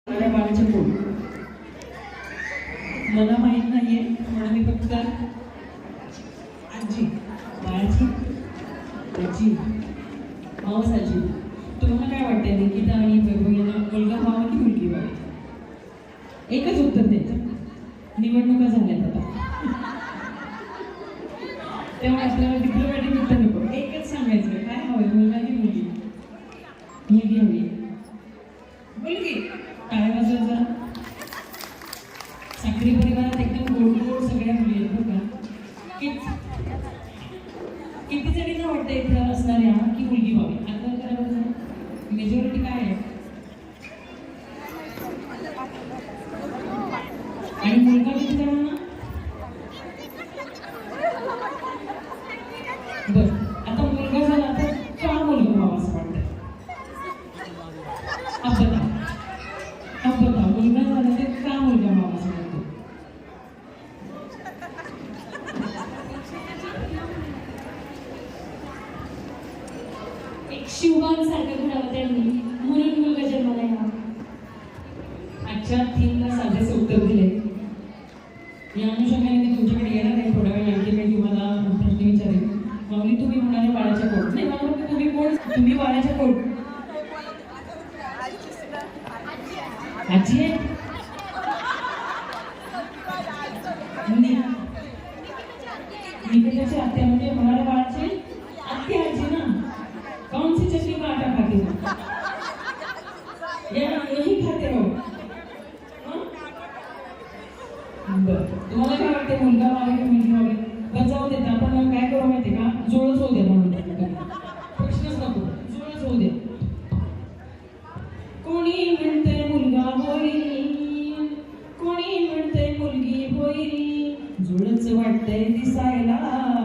माझ्या बाळाचे कोण मला माहित नाहीये म्हणून मी फक्त आजी बाळाची आजी मावस आजी. तुम्हाला काय वाटतंय निकिता आणि वैभव यांना मुलगा व्हावा की मुलगी व्हावी? एकच उत्तर द्यायचं. निवडणुका झाल्यात आता त्यामुळे आपल्याला डिप्लोमॅटिक उत्तर नको. एकच सांगायचं काय हवंय, मुलगा की मुलगी? मुलगी हवी. मुलगी टाळ्या वाजवा जरा. साखरी परिवारात एकदम गोड गोड सगळ्या मुली आहेत बघा. किती जणींना वाटतं इथं असणाऱ्या की मुलगी व्हावी? आता करायला मेजॉरिटी काय आहे? आणि मुलगा किती जणांना? बस आता मुलगा झाला तर का मुलगा व्हावा असं वाटतं? मुलगा झाला तर का मुलगा व्हावा असं वाटतं? एक शिवबान सारखं घडावं त्यांनी म्हणून मुलगा जन्माला यावा. आजच्या थीमला साधेसे उत्तर दिले. या अनुषंगाने मी तुमच्याकडे येणार आहे थोड्या वेळ आणखी मी तुम्हाला प्रश्न विचारेन. माऊली तुम्ही म्हणाले बाळाच्या कोण? नाही मला वाटतं तुम्ही कोण? तुम्ही बाळाच्या कोण? आजी आहे. निकिताची आत्या म्हणजे म्हणाले बाळाची आत्या आजी ना. कौन सी चटनी का आटा खाते हो? यही खाते हो. बरं तुम्हाला काय वाटते मुलगा व्हावे की मुलगी व्हावी? बरं जाऊ देत आपण काय करू माहिती का? जुळच होऊ दे म्हणून प्रश्नच नको, जुळच होऊ दे. कोणी म्हणते मुलगा होईल, कोणी म्हणते मुलगी होईल, जुळच वाटतंय दिसायला,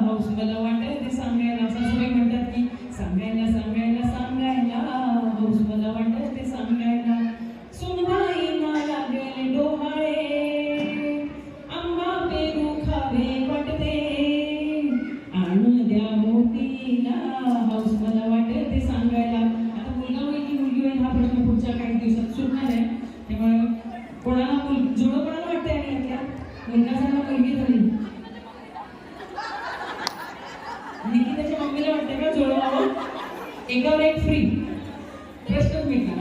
हौस मला वाटते सांगायला. सासूबाई म्हणतात की सांगायला सांगायला सांगायला, हौस मला वाटते सांगायला. सुनबाईंना लागेल डोहाळे, आंबा पेरू खावे वाटते, आणून द्या मोतीला, हौस मला वाटते सांगायला. आता मुलगा होईल की मुलगी होईल हा प्रश्न पुढच्या काही दिवसात सुटणार आहे. त्यामुळे कोणाला जुळं कोणाला वाटतंय? आणि यातल्या मुलगा झाला मुलगी झाली. निकिताच्या मम्मीला वाटतंय का जुळं व्हावं? एकावर एक फ्री प्रश्नच मिळणार.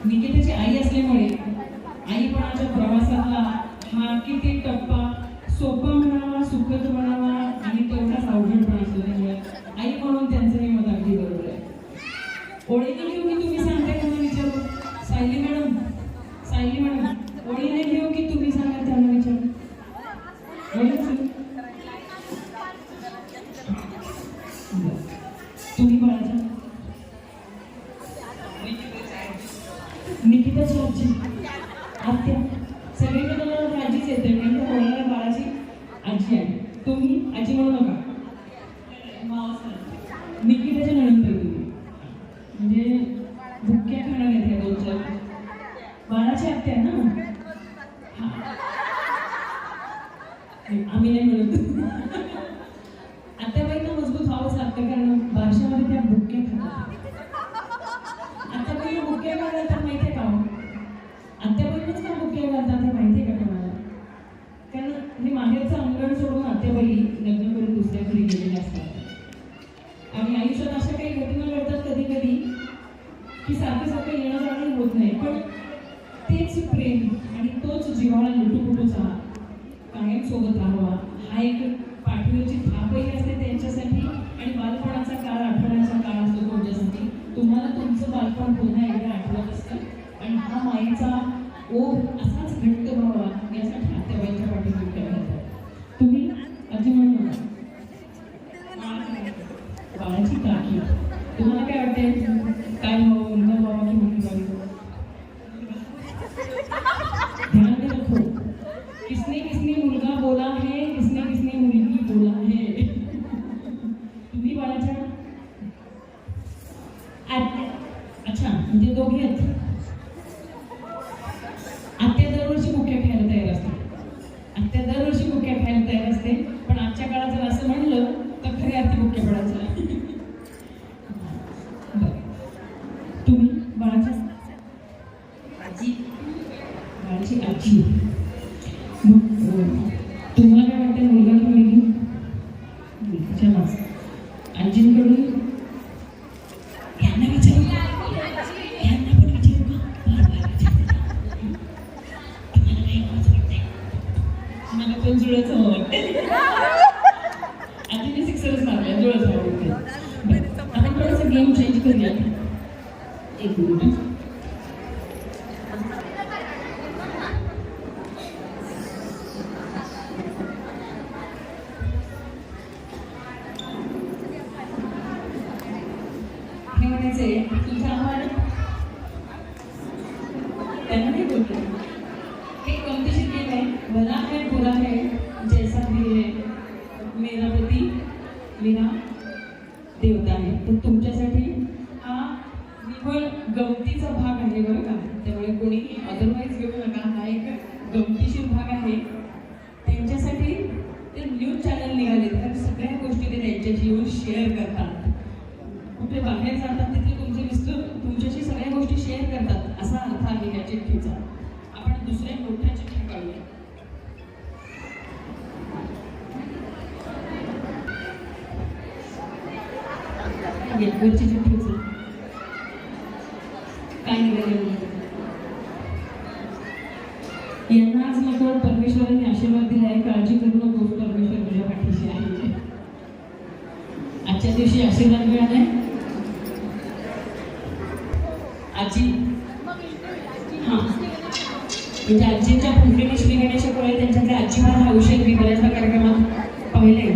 निकिताची आई असल्यामुळे आईपणाच्या प्रवासातला हा किती टप्पा सोपा म्हणावा, सुखद म्हणावा आणि तेवढाच अवघड पण असतो. त्यामुळे आई म्हणून त्यांचं हे मत अगदी बरोबर आहे. ओळीने घेऊ की तुम्ही सांगताय त्यांना विचारू? सायली मॅडम ओळीने घेऊ की तुम्ही सांगा त्यांना विचारू? तुम्ही बाळाच्या निकिताची आजी आत्या सगळीकडे तुम्हाला आजीच येते कारण त्या बोलणाऱ्या बाळाची आजी आहे. तुम्ही आजी म्हणू नका, निकिताच्या नंतर तुम्ही म्हणजे भुक्या खाणार आहेत ह्या दोनच्या बाळाची आत्या ना. आम्ही नाही म्हणत. आत्याबाईंना मजबूत व्हावंच लागतं कारण बारशामध्ये त्या भुक्या खातात. आत्याबाईंना भुक्या का घालतात माहिती आहे का? आत्याबाईंनाच का भुक्या घालतात हे माहिती आहे का कोणाला? कारण मी माहेरचं अंगण सोडून आत्याबाई लग्न करून दुसऱ्या घरी गेलेल्या असतात आणि आयुष्यात अशा काही घटना घडतात कधी कधी की सारखं सारखं येणं जाणं होत नाही. पण तेच प्रेम आणि तोच जिव्हाळा लुटूपुटूचा कायम सोबत राहावा हा एक पाठीवरची थापही असते त्यांच्यासाठी आणि बालपणाचा काळ आठवण्याचा काळ असतो तुमच्यासाठी. तुम्हाला तुमचं बालपण पुन्हा एकदा आठवत असतं आणि हा माईचा ओढ असाच घट्ट व्हावा यासाठी आत्याबाईंच्या पाठीवर उभ्या राहतात. तुम्ही आजी म्हणू नका, बाळाची काकी. तुम्हाला काय वाटतंय काय व्हावं? मुलगा व्हावा की मुलगी व्हावी? ध्यान में रखो, किसने किसने मुलगा बोला है, किसने किसने मुलगी बोला है. तुम्ही बाळाच्या अच्छा म्हणजे दोघे आहेत. आत्या दरवर्षी भुक्या खायला तयार असते. पण आजच्या काळात जर असं म्हणलं तर खरी अर्थी भुक्या पडायचं. तुम्ही बाळाच्या आजी बाळाची आजी. मग तुम्हाला काय वाटतं, मुलगा की मुलगी? छान. आजींकडून यांना विचारू का? यांना पण विचारू का? तुम्हाला काही आवाज वाटतंय? मला पण जुळाचं हवं वाटतंय. आजीने सिक्सरच मारल्या, जुळाचं हवं वाटतंय. आपण थोडंसं गेम चेंज करूया. एक मिनिट. हे म्हणायचे तुझा आवाज त्यांना नाही बोलतो. हे कॉम्पिटिशन गेम आहे. भला है बुरा है जैसा भी है, मेरा पती मेरा देवता आहे. तर तुमच्यासाठी हा निव्वळ गमतीचा भाग आहे बरं का. त्यामुळे कोणी अदरवाईज घेऊ नका. हा एक गमतीशीर भाग आहे. त्यांच्यासाठी ते न्यूज चॅनल निघाले, तर सगळ्या गोष्टी ते त्यांच्याशी येऊन शेअर करतात. कुठे बाहेर जातात तिथे तुमचे मिस्टर तुमच्याशी सगळ्या गोष्टी शेअर करतात, असा अर्थ आहे या चिठ्ठीचा. आपण दुसऱ्या मोठ्या चिठ्ठ्या काढूया. वरची चिठ्ठीच काय निघालं. यांना आज नकळत परमेश्वरांनी आशीर्वाद दिला आहे. काळजी करू नकोस, परमेश्वर तुझ्या पाठीशी आहे. आजच्या दिवशी आशीर्वाद मिळालाय. आजी हां, म्हणजे आजींच्या पुढे श्री गणेश त्यांच्यातल्या आजीवाद हा विषय मी बऱ्याचदा कार्यक्रमात पाहिले.